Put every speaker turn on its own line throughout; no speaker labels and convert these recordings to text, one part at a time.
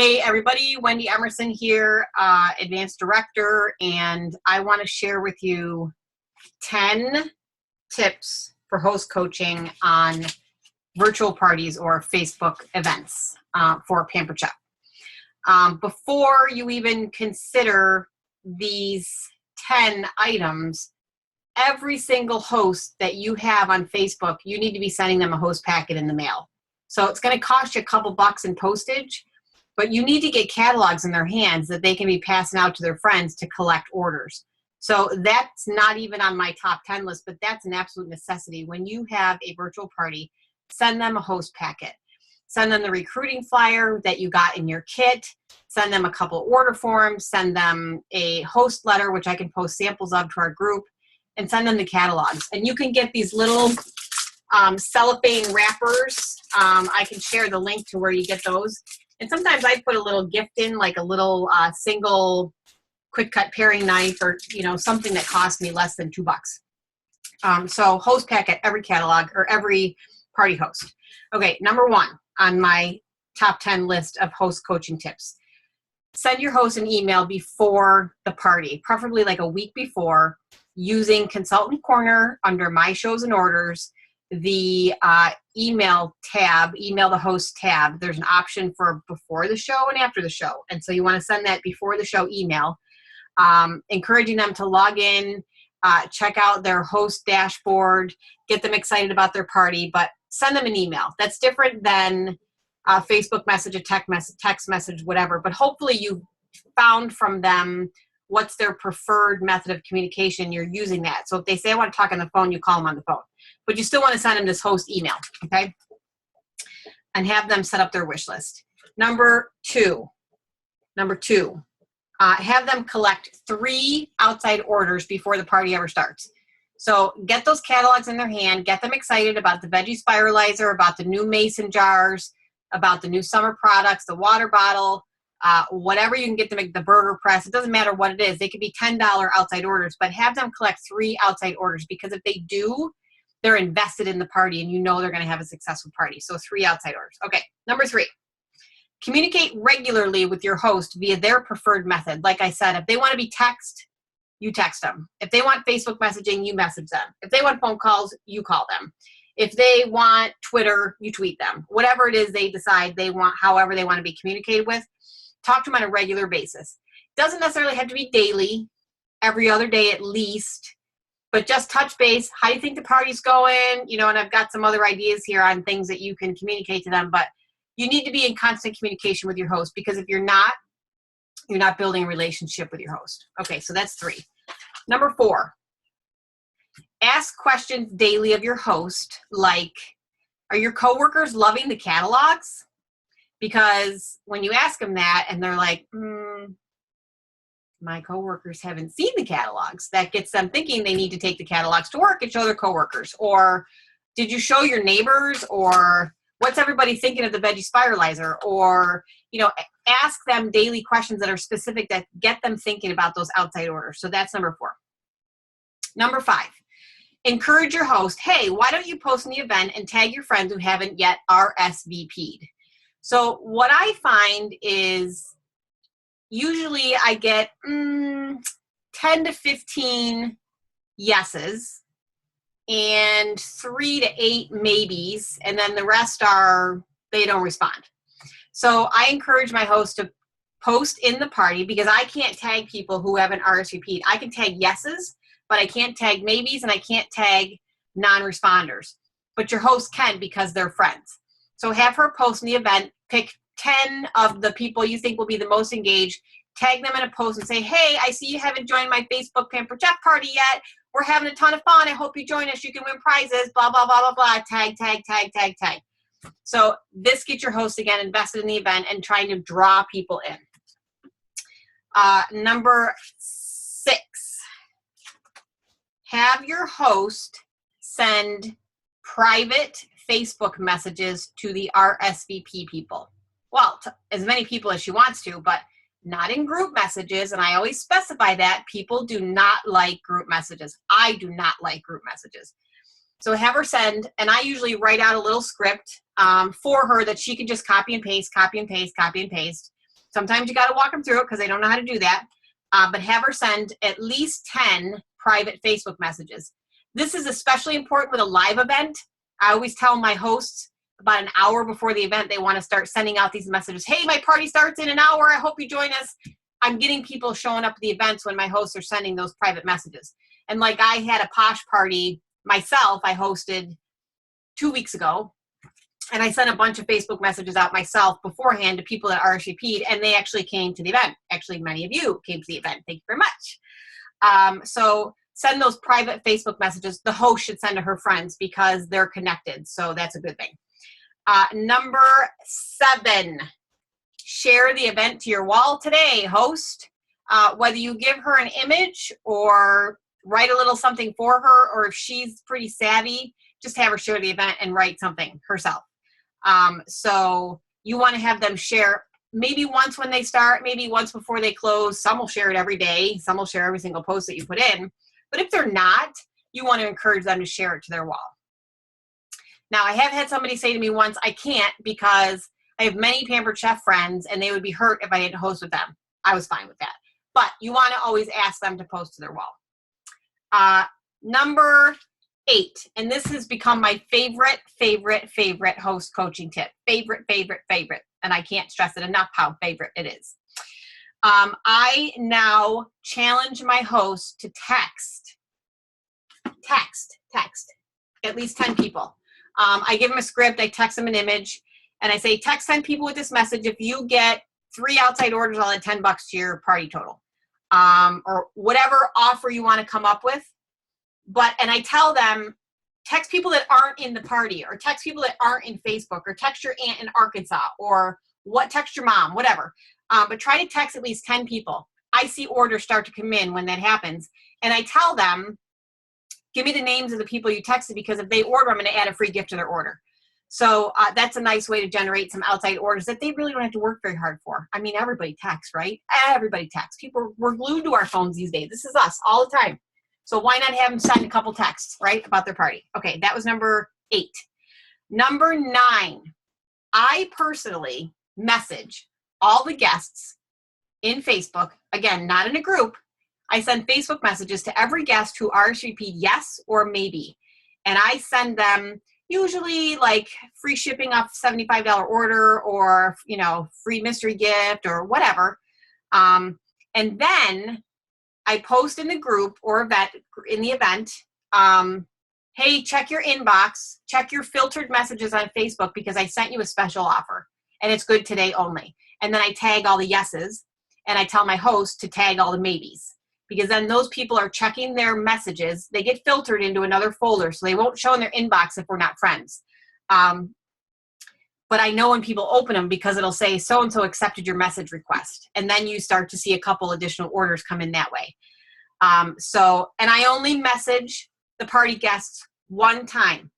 Hey everybody, Wendy Emerson here, Advanced Director, and I want to share with you 10 tips for host coaching on virtual parties or Facebook events for Pampered Chef. Before you even consider these 10 items, every single host that you have on Facebook, you need to be sending them a host packet in the mail. So it's going to cost you a couple bucks in postage, but you need to get catalogs in their hands that they can be passing out to their friends to collect orders. So that's not even on my top 10 list, but that's an absolute necessity. When you have a virtual party, send them a host packet. Send them the recruiting flyer that you got in your kit. Send them a couple order forms. Send them a host letter, which I can post samples of to our group, and send them the catalogs. And you can get these little cellophane wrappers. I can share the link to where you get those. And sometimes I put a little gift in, like a little single quick cut paring knife, or something that cost me less than $2. So host packet, every catalog or every party host. Okay, number 1 on my top 10 list of host coaching tips. Send your host an email before the party, preferably like a week before, using Consultant Corner under My Shows and Orders. The email the host tab, there's an option for before the show and after the show. And so you want to send that before the show email, encouraging them to log in, check out their host dashboard, get them excited about their party, but send them an email. That's different than a Facebook message, a text message, whatever. But hopefully you found from them what's their preferred method of communication. You're using that. So if they say, I want to talk on the phone, you call them on the phone. But you still want to send them this host email, okay? And have them set up their wish list. Number two, have them collect 3 outside orders before the party ever starts. So get those catalogs in their hand, get them excited about the veggie spiralizer, about the new mason jars, about the new summer products, the water bottle, whatever you can get them, the burger press. It doesn't matter what it is. They could be $10 outside orders, but have them collect 3 outside orders, because if they do, they're invested in the party and they're going to have a successful party. So 3 outside orders. Okay, number 3. Communicate regularly with your host via their preferred method. Like I said, if they want to be text, you text them. If they want Facebook messaging, you message them. If they want phone calls, you call them. If they want Twitter, you tweet them. Whatever it is they decide they want, however they want to be communicated with, talk to them on a regular basis. Doesn't necessarily have to be daily, every other day at least, but just touch base. How do you think the party's going? And I've got some other ideas here on things that you can communicate to them, but you need to be in constant communication with your host, because if you're not building a relationship with your host. Okay, so that's 3. Number 4, ask questions daily of your host, like, are your coworkers loving the catalogs? Because when you ask them that and they're like, my coworkers haven't seen the catalogs, that gets them thinking they need to take the catalogs to work and show their coworkers. Or did you show your neighbors? Or what's everybody thinking of the veggie spiralizer? Or, ask them daily questions that are specific, that get them thinking about those outside orders. So that's number 4. Number 5, encourage your host. Hey, why don't you post in the event and tag your friends who haven't yet RSVP'd? So what I find is usually I get 10 to 15 yeses and 3 to 8 maybes, and then the rest they don't respond. So I encourage my host to post in the party, because I can't tag people who haven't RSVP'd. I can tag yeses, but I can't tag maybes, and I can't tag non-responders. But your host can, because they're friends. So have her post in the event, pick 10 of the people you think will be the most engaged, tag them in a post and say, hey, I see you haven't joined my Facebook Pampered Chef Party yet. We're having a ton of fun. I hope you join us. You can win prizes, blah, blah, blah, blah, blah. Tag, tag, tag, tag, tag. So this gets your host, again, invested in the event and trying to draw people in. Number 6, have your host send private Facebook messages to the RSVP people. Well, as many people as she wants to, but not in group messages. And I always specify that people do not like group messages. I do not like group messages. So have her send, and I usually write out a little script for her that she can just copy and paste, copy and paste, copy and paste. Sometimes you got to walk them through it because they don't know how to do that. But have her send at least 10 private Facebook messages. This is especially important with a live event. I always tell my hosts about an hour before the event, they want to start sending out these messages. Hey, my party starts in an hour. I hope you join us. I'm getting people showing up at the events when my hosts are sending those private messages. And like I had a posh party myself, I hosted 2 weeks ago. And I sent a bunch of Facebook messages out myself beforehand to people that RSVP'd, and they actually came to the event. Actually, many of you came to the event. Thank you very much. So send those private Facebook messages. The host should send to her friends because they're connected. So that's a good thing. Number 7, share the event to your wall today, host. Whether you give her an image or write a little something for her, or if she's pretty savvy, just have her share the event and write something herself. So you want to have them share maybe once when they start, maybe once before they close. Some will share it every day. Some will share every single post that you put in. But if they're not, you want to encourage them to share it to their wall. Now, I have had somebody say to me once, I can't because I have many Pampered Chef friends and they would be hurt if I had to host with them. I was fine with that. But you want to always ask them to post to their wall. Number 8, and this has become my favorite host coaching tip. Favorite. And I can't stress it enough how favorite it is. I now challenge my hosts to text at least 10 people. I give them a script, I text them an image, and I say, text 10 people with this message. If you get 3 outside orders, I'll add $10 to your party total. Or whatever offer you want to come up with. And I tell them, text people that aren't in the party, or text people that aren't in Facebook, or text your aunt in Arkansas, or text your mom, whatever. But try to text at least 10 people. I see orders start to come in when that happens. And I tell them, give me the names of the people you texted, because if they order, I'm going to add a free gift to their order. So that's a nice way to generate some outside orders that they really don't have to work very hard for. I mean, everybody texts, right? Everybody texts. We're glued to our phones these days. This is us all the time. So why not have them send a couple texts, right, about their party? Okay, that was number 8. Number 9, I personally message all the guests in Facebook. Again, not in a group. I send Facebook messages to every guest who RSVP'd yes or maybe. And I send them usually like free shipping up $75 order, or, free mystery gift or whatever. And then I post in the group or in the event, hey, check your inbox, check your filtered messages on Facebook because I sent you a special offer and it's good today only. And then I tag all the yeses, and I tell my host to tag all the maybes, because then those people are checking their messages. They get filtered into another folder, so they won't show in their inbox if we're not friends. But I know when people open them, because it'll say so-and-so accepted your message request. And then you start to see a couple additional orders come in that way. And I only message the party guests one time.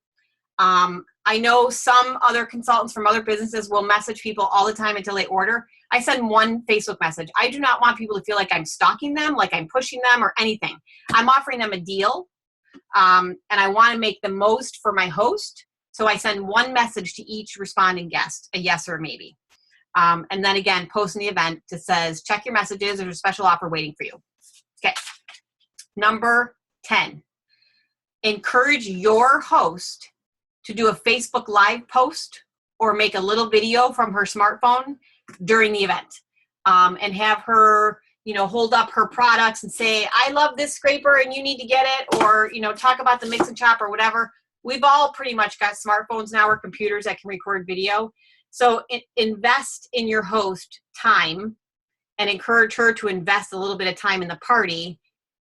I know some other consultants from other businesses will message people all the time until they order. I send one Facebook message. I do not want people to feel like I'm stalking them, like I'm pushing them or anything. I'm offering them a deal, and I want to make the most for my host. So I send one message to each responding guest, a yes or a maybe. And then again, post in the event that says, check your messages, there's a special offer waiting for you. Okay. Number 10, encourage your host to do a Facebook Live post or make a little video from her smartphone during the event, and have her, hold up her products and say, I love this scraper and you need to get it, or, talk about the mix and chop or whatever. We've all pretty much got smartphones now or computers that can record video. So invest in your host time and encourage her to invest a little bit of time in the party,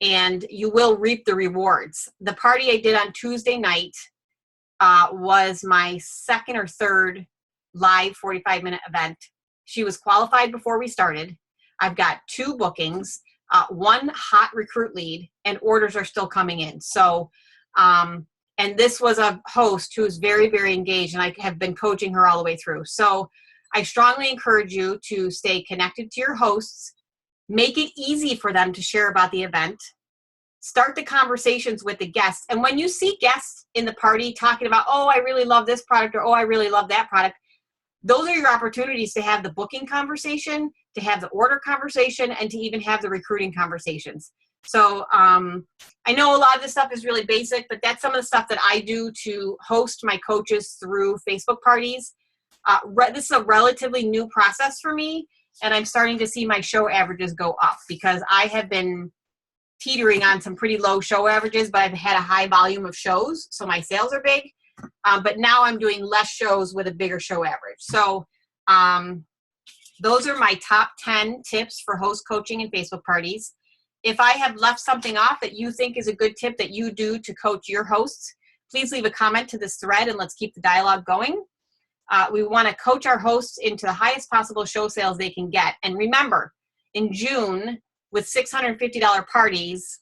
and you will reap the rewards. The party I did on Tuesday night was my second or third live 45-minute event. She was qualified before we started. I've got 2 bookings, 1 hot recruit lead, and orders are still coming in. So, and this was a host who's very, very engaged, and I have been coaching her all the way through. So I strongly encourage you to stay connected to your hosts, make it easy for them to share about the event, start the conversations with the guests. And when you see guests in the party talking about, oh, I really love this product, or oh, I really love that product, those are your opportunities to have the booking conversation, to have the order conversation, and to even have the recruiting conversations. So I know a lot of this stuff is really basic, but that's some of the stuff that I do to host my coaches through Facebook parties. This is a relatively new process for me, and I'm starting to see my show averages go up because I have been teetering on some pretty low show averages, but I've had a high volume of shows, so my sales are big. But now I'm doing less shows with a bigger show average. So those are my top 10 tips for host coaching and Facebook parties. If I have left something off that you think is a good tip that you do to coach your hosts, please leave a comment to this thread and let's keep the dialogue going. We want to coach our hosts into the highest possible show sales they can get. And remember, in June, with $650 parties,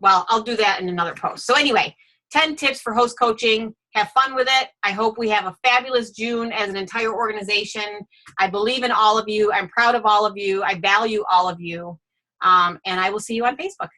well, I'll do that in another post. So anyway, 10 tips for host coaching. Have fun with it. I hope we have a fabulous June as an entire organization. I believe in all of you. I'm proud of all of you. I value all of you. And I will see you on Facebook.